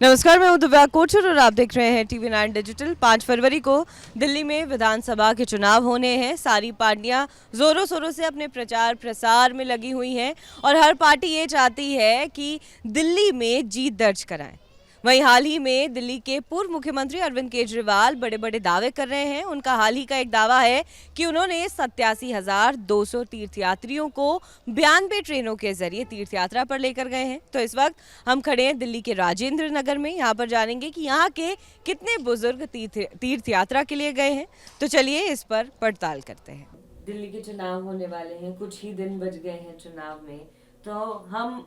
नमस्कार, मैं हूं दिव्या कोचर और आप देख रहे हैं TV9 डिजिटल। 5 फरवरी को दिल्ली में विधानसभा के चुनाव होने हैं। सारी पार्टियां जोरों शोरों से अपने प्रचार प्रसार में लगी हुई हैं और हर पार्टी ये चाहती है कि दिल्ली में जीत दर्ज कराएं। वहीं हाल ही में दिल्ली के पूर्व मुख्यमंत्री अरविंद केजरीवाल बड़े बड़े दावे कर रहे हैं। उनका हाल ही का एक दावा है कि उन्होंने 87,200 तीर्थयात्रियों को 92 ट्रेनों के जरिए तीर्थ यात्रा पर लेकर गए हैं। तो इस वक्त हम खड़े हैं दिल्ली के राजेंद्र नगर में। यहाँ पर जानेंगे कि यहाँ के कितने बुजुर्ग तीर्थ यात्रा के लिए गए हैं। तो चलिए इस पर पड़ताल करते हैं। दिल्ली के चुनाव होने वाले हैं, कुछ ही दिन बच गए हैं चुनाव में, तो हम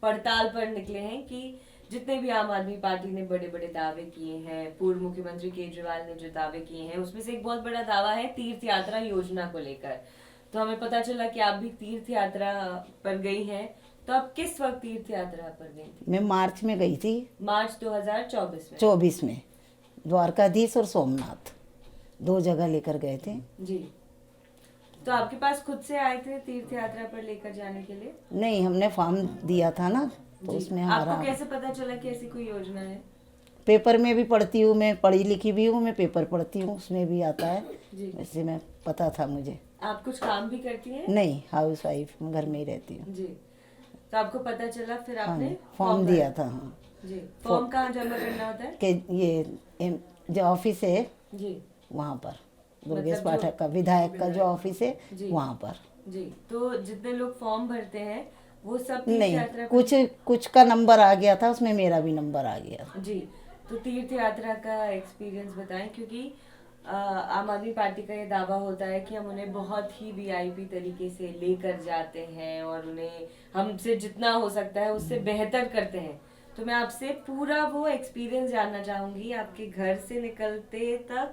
पड़ताल पर निकले हैं कि जितने भी आम आदमी पार्टी ने बड़े बड़े दावे किए हैं, पूर्व मुख्यमंत्री केजरीवाल ने जो दावे किए हैं, उसमें से एक बहुत बड़ा दावा है तीर्थ यात्रा योजना को लेकर। तो हमें पता चला कि आप भी तीर्थ यात्रा पर गई हैं। तो आप किस वक्त तीर्थ यात्रा पर गई थी? मैं मार्च में गई थी। मार्च 2024 में? 24 में द्वारकाधीश और सोमनाथ 2 जगह लेकर गए थे जी। तो आपके पास खुद से आए थे तीर्थ यात्रा पर लेकर जाने के लिए? नहीं, हमने फॉर्म दिया था ना, तो उसमें हमारा। आपको कैसे पता चला कि ऐसी कोई योजना है? पेपर में भी पढ़ती हूँ, मैं पढ़ी लिखी भी हूँ, मैं पेपर पढ़ती हूँ, उसमें भी आता है जी। वैसे मैं पता था मुझे। आप कुछ काम भी करती हैं? नहीं, हाउस वाइफ, मैं घर में ही रहती हूँ। जी। तो आपको पता चला, फिर आपने फॉर्म दिया था। हाँ जी। फॉर्म कहाँ जमा करना होता है? कि ये जो ऑफिस है जी, वहाँ पर, दुर्गेश पाठक का विधायक का जो ऑफिस है वहाँ पर। जी। तो जितने लोग फॉर्म भरते हैं वो सब नहीं, कुछ का नंबर आ गया था, उसमें मेरा भी नंबर आ गया। जी। तो तीर्थ यात्रा का एक्सपीरियंस बताएं, क्योंकि आम आदमी पार्टी का ये दावा होता है कि हम उन्हें बहुत ही वीआईपी तरीके से लेकर जाते हैं और उन्हें हमसे जितना हो सकता है उससे बेहतर करते हैं। तो मैं आपसे पूरा वो एक्सपीरियंस जानना चाहूंगी, आपके घर से निकलते तक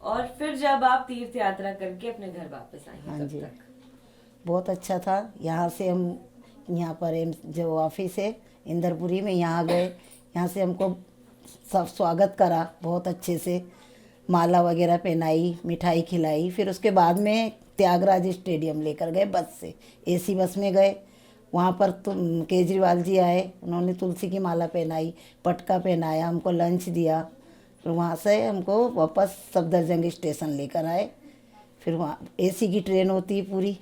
और फिर जब आप तीर्थ यात्रा करके अपने घर वापस आए हाँ तब जी, तक। बहुत अच्छा था। यहाँ से हम यहाँ पर जो ऑफिस है इंदरपुरी में, यहाँ गए, यहाँ से हमको सब स्वागत करा बहुत अच्छे से, माला वगैरह पहनाई, मिठाई खिलाई। फिर उसके बाद में त्यागराज स्टेडियम लेकर गए बस से, एसी बस में गए। वहाँ पर केजरीवाल जी आए, उन्होंने तुलसी की माला पहनाई, पटका पहनाया, हमको लंच दिया। फिर वहाँ से हमको वापस सफदरजंग स्टेशन लेकर आए। फिर वहाँ एसी की ट्रेन होती है पूरी,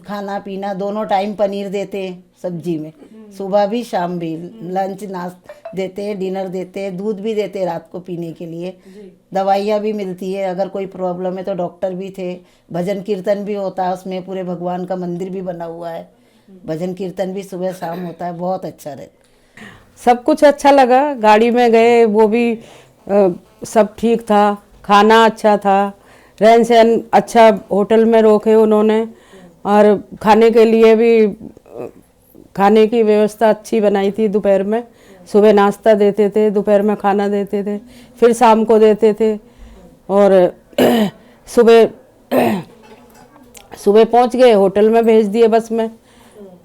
खाना पीना दोनों टाइम पनीर देते हैं सब्जी में, सुबह भी शाम भी, लंच नाश्ता देते हैं, डिनर देते हैं, दूध भी देते हैं रात को पीने के लिए, दवाइयाँ भी मिलती है। अगर कोई प्रॉब्लम है तो डॉक्टर भी थे। भजन कीर्तन भी होता है उसमें, पूरे भगवान का मंदिर भी बना हुआ है, भजन कीर्तन भी सुबह शाम होता है, बहुत अच्छा रहता। सब कुछ अच्छा लगा। गाड़ी में गए वो भी सब ठीक था, खाना अच्छा था, रहन सहन अच्छा, होटल में रोके उन्होंने और खाने के लिए भी खाने की व्यवस्था अच्छी बनाई थी। दोपहर में सुबह नाश्ता देते थे, दोपहर में खाना देते थे, फिर शाम को देते थे। और सुबह पहुंच गए, होटल में भेज दिए बस में,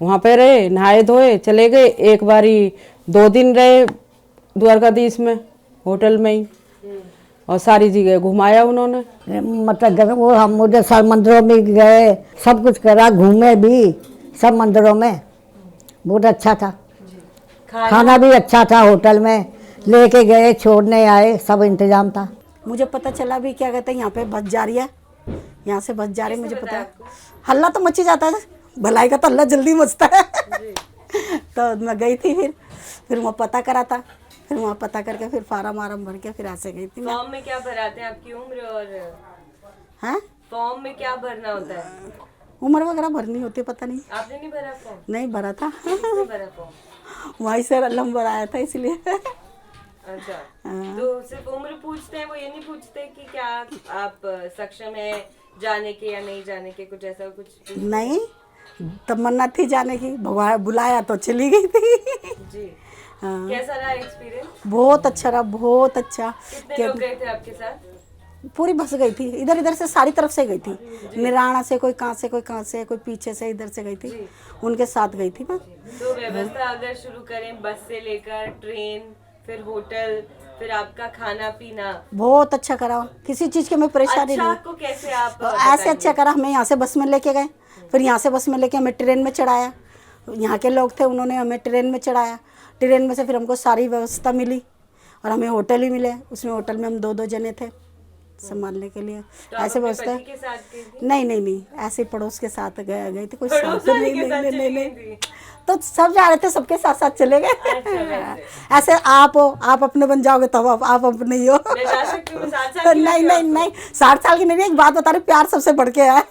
वहाँ पे रहे, नहाए धोए चले गए। एक बारी 2 दिन रहे द्वारकाधीश में, होटल में ही, और सारी जगह घुमाया उन्होंने। मतलब वो हम मुझे सब मंदिरों में गए, सब कुछ करा, घूमे भी सब मंदिरों में, बहुत अच्छा था। खाना भी अच्छा था, होटल में लेके गए, छोड़ने आए, सब इंतजाम था। मुझे पता चला भी, क्या कहते हैं, यहाँ पे बस जा रही है, यहाँ से बस जा रही है, मुझे पता है। हल्ला तो मची जाता है, भलाई का तो हल्ला जल्दी मचता है। तो मैं गई थी, फिर वहाँ पता करा था, फिर वहाँ पता करके फिर फार्म वार्म भर के फिर ऐसे गई थी। फॉर्म में क्या भराते हैं? आपकी उम्र और हैं? फॉर्म में क्या भरना होता है? उम्र वगैरह भरनी होती है, पता नहीं। आपने नहीं भरा फॉर्म? नहीं भरा था। किसने भरा फॉर्म? वहीं से नंबर आया था इसलिए। अच्छा। तो सिर्फ उम्र पूछते हैं, वो ये नहीं पूछते कि क्या आप सक्षम है जाने के या नहीं जाने के, कुछ ऐसा कुछ? नहीं, तमन्ना थी जाने की, भगवान बुलाया तो चली गई थी। जी। हाँ। कैसा रहा एक्सपीरियंस? बहुत अच्छा रहा, बहुत अच्छा। कितने लोग गए थे आपके साथ? पूरी बस गई थी, इधर इधर से सारी तरफ से गई थी, निराणा से, कोई कहाँ से, कोई कहाँ से, कोई पीछे से, इधर से गई थी, उनके साथ गई थी मैं। तो व्यवस्था अगर शुरू करें, बस से लेकर ट्रेन, फिर होटल, फिर आपका खाना पीना, बहुत अच्छा करा, किसी चीज़ की हमें परेशानी अच्छा नहीं। आपको कैसे आप ऐसे अच्छा करा, हमें यहाँ से बस में लेके गए, फिर यहाँ से बस में लेके हमें ट्रेन में चढ़ाया, यहाँ के लोग थे उन्होंने हमें ट्रेन में चढ़ाया, ट्रेन में से फिर हमको सारी व्यवस्था मिली और हमें होटल ही मिले, उसमें होटल में हम 2-2 जने थे संभालने के लिए। तो आप ऐसे अपने व्यवस्था पति के साथ गई थी? नहीं, ऐसे पड़ोस के साथ गए थे, कोई पड़ोस साथ वाले के साथ चली नहीं। गई थी? तो सब जा रहे थे, सबके साथ साथ चले गए। अच्छा, वैसे। ऐसे आप हो, आप अपने बन जाओगे तब आप अपने ही हो। मैं जा सकती हूँ 60 साल की नहीं लड़की नहीं नहीं 60 साल की नहीं, एक बात बता रही, प्यार सबसे बढ़ के है।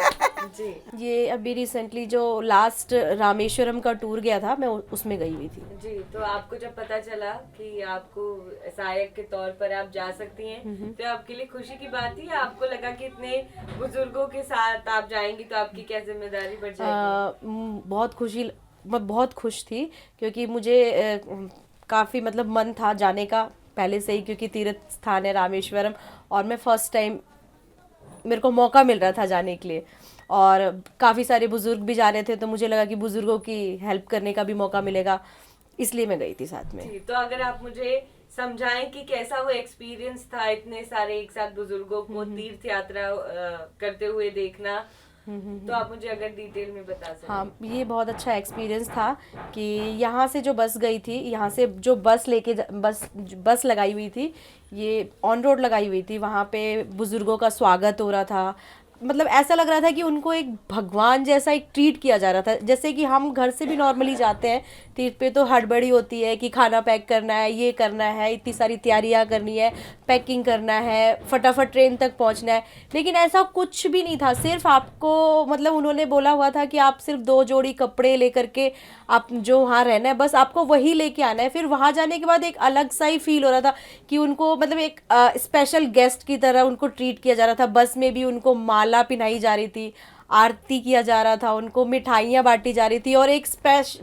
जी। ये अभी रिसेंटली जो लास्ट रामेश्वरम का टूर गया था, मैं उसमें गई हुई थी। जी, तो आपको जब पता चला कि आपको सहायक के तौर पर आप जा सकती हैं, तो आपके लिए खुशी की बात थी? आपको लगा कि इतने बुजुर्गों के साथ आप जाएंगी तो आपकी क्या जिम्मेदारी बढ़ जाएगी? मैं बहुत खुश थी, क्योंकि मुझे काफ़ी मतलब मन था जाने का पहले से ही, क्योंकि तीर्थ स्थान है रामेश्वरम, और मैं फर्स्ट टाइम मेरे को मौका मिल रहा था जाने के लिए, और काफ़ी सारे बुजुर्ग भी जा रहे थे, तो मुझे लगा कि बुजुर्गों की हेल्प करने का भी मौका मिलेगा, इसलिए मैं गई थी साथ में। जी, तो अगर आप मुझे समझाएं कि कैसा वो एक्सपीरियंस था इतने सारे एक साथ बुजुर्गों को तीर्थ यात्रा करते हुए देखना, तो आप मुझे अगर डिटेल में बता सकते। हाँ, ये बहुत अच्छा एक्सपीरियंस था कि यहाँ से जो बस गई थी, यहाँ से जो बस बस लगाई हुई थी, ये ऑन रोड लगाई हुई थी, वहाँ पे बुजुर्गों का स्वागत हो रहा था। मतलब ऐसा लग रहा था कि उनको एक भगवान जैसा एक ट्रीट किया जा रहा था। जैसे कि हम घर से भी नॉर्मली जाते हैं तीर्थ पे, तो हड़बड़ी होती है कि खाना पैक करना है, ये करना है, इतनी सारी तैयारियां करनी है, पैकिंग करना है, फटाफट ट्रेन तक पहुंचना है। लेकिन ऐसा कुछ भी नहीं था। सिर्फ आपको मतलब उन्होंने बोला हुआ था कि आप सिर्फ 2 जोड़ी कपड़े लेकर के आप जो वहाँ रहना है, बस आपको वही लेके आना है। फिर वहाँ जाने के बाद एक अलग सा ही फील हो रहा था कि उनको मतलब एक स्पेशल गेस्ट की तरह उनको ट्रीट किया जा रहा था। बस में भी उनको माला पहनाई जा रही थी, आरती किया जा रहा था, उनको मिठाइयाँ बांटी जा रही थी, और एक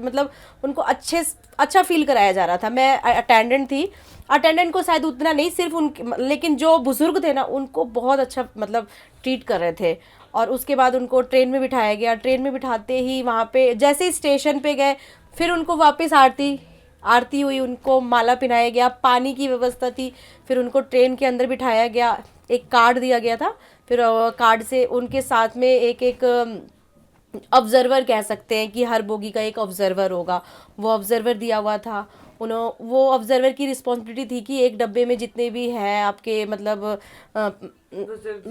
मतलब उनको अच्छा फील कराया जा रहा था। मैं अटेंडेंट थी, अटेंडेंट को शायद उतना नहीं, सिर्फ उनके, लेकिन जो बुजुर्ग थे ना, उनको बहुत अच्छा मतलब ट्रीट कर रहे थे। और उसके बाद उनको ट्रेन में बिठाया गया। ट्रेन में बिठाते ही वहाँ पे जैसे ही स्टेशन पे गए, फिर उनको वापस आरती हुई, उनको माला पहनाया गया, पानी की व्यवस्था थी, फिर उनको ट्रेन के अंदर बिठाया गया, एक कार्ड दिया गया था, फिर कार्ड से उनके साथ में एक ऑब्जर्वर कह सकते हैं कि हर बोगी का एक ऑब्जर्वर होगा, वो ऑब्जर्वर दिया हुआ था। वो ऑब्जर्वर की रिस्पॉन्सिबिलिटी थी कि एक डब्बे में जितने भी हैं आपके मतलब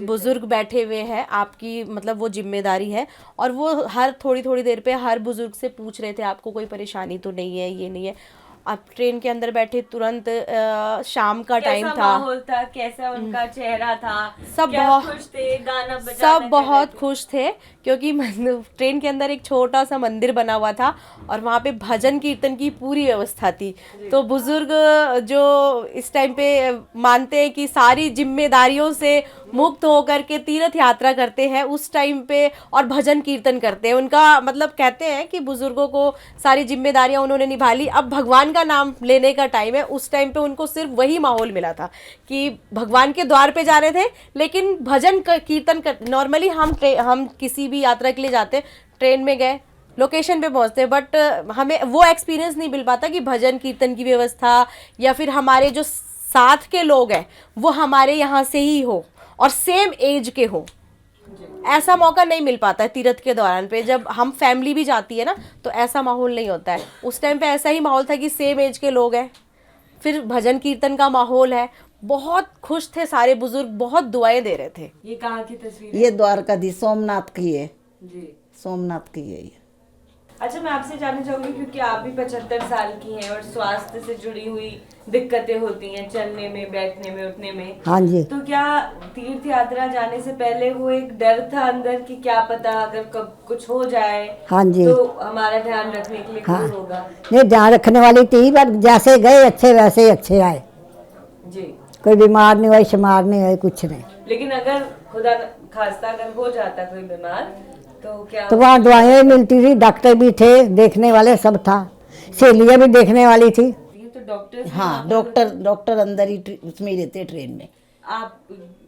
बुजुर्ग बैठे हुए हैं, आपकी मतलब वो जिम्मेदारी है। और वो हर थोड़ी देर पे हर बुजुर्ग से पूछ रहे थे आपको कोई परेशानी तो नहीं है, ये नहीं है। आप ट्रेन के अंदर बैठे तुरंत शाम का टाइम था, माहौल था, कैसा उनका चेहरा था, सब क्या बहुत खुश थे, गाना बजाना सब बहुत खुश थे, क्योंकि ट्रेन के अंदर एक छोटा सा मंदिर बना हुआ था और वहाँ पे भजन कीर्तन की पूरी व्यवस्था थी। तो बुजुर्ग जो इस टाइम पे मानते हैं कि सारी जिम्मेदारियों से मुक्त होकर के तीर्थ यात्रा करते हैं उस टाइम पे, और भजन कीर्तन करते हैं। उनका मतलब कहते हैं कि बुजुर्गों को सारी जिम्मेदारियां उन्होंने निभा ली, अब भगवान का नाम लेने का टाइम है। उस टाइम पे उनको सिर्फ वही माहौल मिला था कि भगवान के द्वार पे जा रहे थे, लेकिन भजन कीर्तन कर। नॉर्मली हम किसी भी यात्रा के लिए जाते, ट्रेन में गए, लोकेशन पे पहुंचते, बट हमें वो एक्सपीरियंस नहीं मिल पाता कि भजन कीर्तन की व्यवस्था, या फिर हमारे जो साथ के लोग हैं वो हमारे यहाँ से ही हो और सेम एज के हो। ऐसा मौका नहीं मिल पाता है तीर्थ के दौरान पे। जब हम फैमिली भी जाती है ना, तो ऐसा माहौल नहीं होता है। उस टाइम पे ऐसा ही माहौल था कि सेम एज के लोग हैं, फिर भजन कीर्तन का माहौल है। बहुत खुश थे सारे बुजुर्ग, बहुत दुआएं दे रहे थे। ये कहाँ की तस्वीर ये द्वारकाधीश सोमनाथ की है, जी? सोमनाथ की है ये। अच्छा, मैं आपसे जानना चाहूंगी, क्योंकि आप भी 75 साल की हैं और स्वास्थ्य से जुड़ी हुई दिक्कतें होती हैं, चलने में, बैठने में, उठने में। हाँ जी। तो क्या तीर्थ यात्रा जाने से पहले वो एक डर था अंदर कि क्या पता अगर कब कुछ हो जाए, हाँ जी। तो हमारा ध्यान रखने के लिए हाँ। कोई होगा? नहीं, ध्यान रखने वाली थी, पर जैसे गए अच्छे वैसे ही अच्छे आए। जी। कोई बीमार नहीं हुई, शुमार नहीं हुई, कुछ नहीं। लेकिन अगर खुदा खास्ता अगर हो जाता कोई बीमार, तो क्या? तो वहाँ दवाएं मिलती थी, डॉक्टर भी थे, देखने वाले सब था, सहेलियाँ भी देखने वाली थी। तो डॉक्टर? हाँ, डॉक्टर अंदर ही उसमें ही रहते ट्रेन में। आप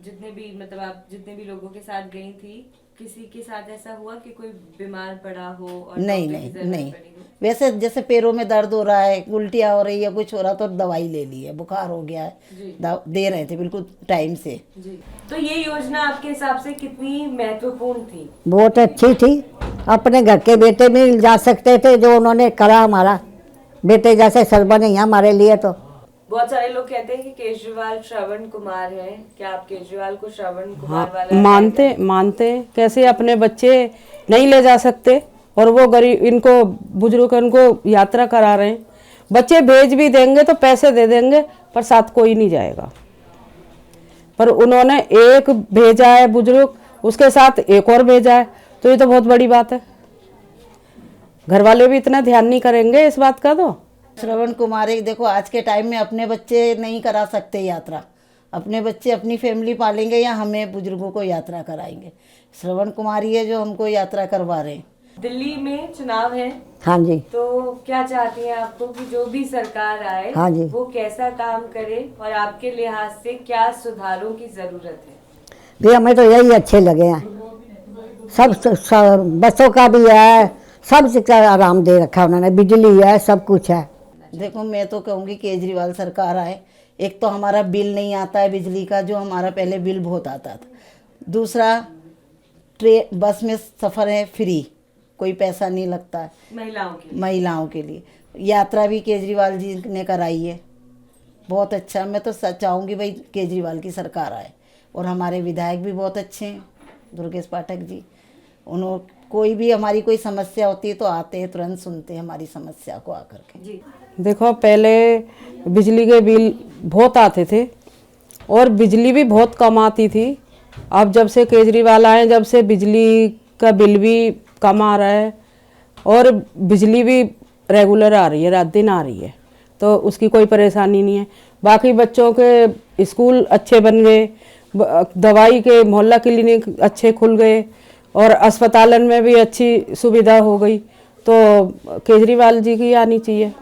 जितने भी लोगों के साथ गई थी, किसी के साथ ऐसा हुआ कि कोई बीमार पड़ा हो और नहीं डॉक्टर की नहीं जरूरत नहीं, पड़ी हो? वैसे जैसे पैरों में दर्द हो रहा है, उल्टियाँ हो रही है, कुछ हो रहा तो दवाई ले ली है, बुखार हो गया है, दे रहे थे बिल्कुल टाइम से। जी। तो ये योजना आपके हिसाब से कितनी महत्वपूर्ण थी? बहुत अच्छी थी। अपने घर के बेटे भी जा सकते थे, जो उन्होंने करा हमारा, बेटे जैसे सर बने यहाँ हमारे लिए तो। बहुत सारे लोग कहते हैं कि केजरीवाल श्रवण कुमार है, क्या आप केजरीवाल को श्रवण कुमार वाला मानते कैसे अपने बच्चे नहीं ले जा सकते और वो गरीब इनको बुजुर्ग इनको यात्रा करा रहे हैं। बच्चे भेज भी देंगे तो पैसे दे देंगे पर साथ कोई नहीं जाएगा, पर उन्होंने एक भेजा है बुजुर्ग, उसके साथ एक और भेजा है, तो ये तो बहुत बड़ी बात है। घर वाले भी इतना ध्यान नहीं करेंगे इस बात का। तो श्रवण कुमार एक देखो, आज के टाइम में अपने बच्चे नहीं करा सकते यात्रा, अपने बच्चे अपनी फैमिली पालेंगे या हमें बुजुर्गों को यात्रा कराएंगे। श्रवण कुमार ही है जो हमको यात्रा करवा रहे हैं। दिल्ली में चुनाव है, हाँ जी। तो क्या चाहती हैं आपको कि जो भी सरकार आए हाँ जी। वो कैसा काम करे और आपके लिहाज से क्या सुधारों की जरूरत है? भी हमें तो यही अच्छे लगे हैं, सब बसों का भी है, सब चीज़ का आराम दे रखा है उन्होंने, बिजली है, सब कुछ है। देखो मैं तो कहूँगी केजरीवाल सरकार आए। एक तो हमारा बिल नहीं आता है बिजली का, जो हमारा पहले बिल बहुत आता था। दूसरा, बस में सफ़र है फ्री, कोई पैसा नहीं लगता है महिलाओं के लिए। यात्रा भी केजरीवाल जी ने कराई है, बहुत अच्छा। मैं तो चाहूँगी भाई केजरीवाल की सरकार आए। और हमारे विधायक भी बहुत अच्छे हैं, दुर्गेश पाठक जी। उन्होंने कोई भी हमारी कोई समस्या होती है तो आते हैं, तुरंत सुनते हैं हमारी समस्या को आकर के जी। देखो पहले बिजली के बिल बहुत आते थे और बिजली भी बहुत कम आती थी। अब जब से केजरीवाल आए, जब से बिजली का बिल भी कम आ रहा है और बिजली भी रेगुलर आ रही है, रात दिन आ रही है, तो उसकी कोई परेशानी नहीं है। बाकी बच्चों के स्कूल अच्छे बन गए, दवाई के मोहल्ला क्लिनिक अच्छे खुल गए और अस्पतालन में भी अच्छी सुविधा हो गई। तो केजरीवाल जी की आनी चाहिए।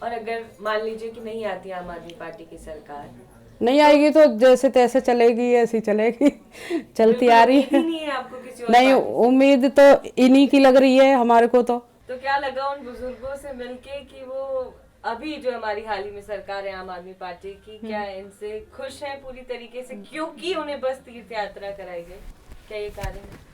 और अगर मान लीजिए कि नहीं आती आम आदमी पार्टी की सरकार, नहीं आएगी तो जैसे तैसे चलेगी, ऐसी चलेगी, चलती आ रही है। नहीं है आपको किसी और नहीं, उम्मीद तो इन्हीं की लग रही है हमारे को। तो क्या लगा उन बुजुर्गों से मिलके कि वो अभी जो हमारी हाल ही में सरकार है आम आदमी पार्टी की, क्या इनसे खुश हैं पूरी तरीके से, क्योंकि उन्हें बस तीर्थ यात्रा कराई गई? क्या ये कारण है?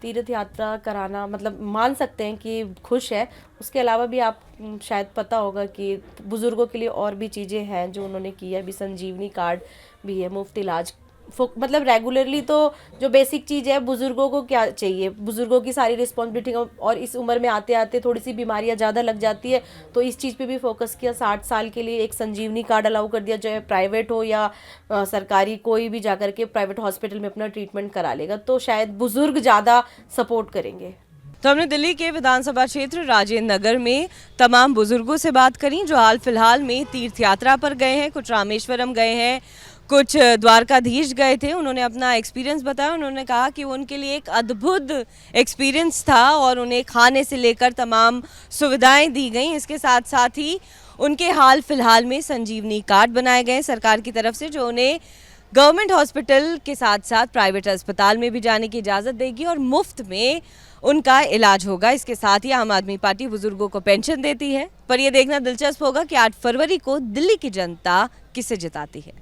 तीर्थ यात्रा कराना मतलब मान सकते हैं कि खुश है। उसके अलावा भी आप शायद पता होगा कि बुज़ुर्गों के लिए और भी चीज़ें हैं जो उन्होंने की है। अभी संजीवनी कार्ड भी है, मुफ्त इलाज, मतलब रेगुलरली। तो जो बेसिक चीज़ है, बुज़ुर्गों को क्या चाहिए, बुज़ुर्गों की सारी रिस्पॉन्सिबिलिटी, और इस उम्र में आते आते थोड़ी सी बीमारियां ज़्यादा लग जाती है, तो इस चीज़ पे भी फोकस किया। 60 साल के लिए एक संजीवनी कार्ड अलाउ कर दिया, चाहे प्राइवेट हो या सरकारी, कोई भी जाकर के प्राइवेट हॉस्पिटल में अपना ट्रीटमेंट करा लेगा, तो शायद बुज़ुर्ग ज़्यादा सपोर्ट करेंगे। तो हमने दिल्ली के विधानसभा क्षेत्र राजेंद्र नगर में तमाम बुजुर्गों से बात करी जो हाल फिलहाल में तीर्थ यात्रा पर गए हैं। कुछ रामेश्वरम गए हैं, कुछ द्वारकाधीश गए थे। उन्होंने अपना एक्सपीरियंस बताया। उन्होंने कहा कि वो उनके लिए एक अद्भुत एक्सपीरियंस था और उन्हें खाने से लेकर तमाम सुविधाएं दी गई। इसके साथ साथ ही उनके हाल फिलहाल में संजीवनी कार्ड बनाए गए सरकार की तरफ से, जो उन्हें गवर्नमेंट हॉस्पिटल के साथ साथ प्राइवेट अस्पताल में भी जाने की इजाज़त देगी और मुफ्त में उनका इलाज होगा। इसके साथ ही आम आदमी पार्टी बुजुर्गों को पेंशन देती है। पर यह देखना दिलचस्प होगा कि 8 फरवरी को दिल्ली की जनता किसे जिताती है।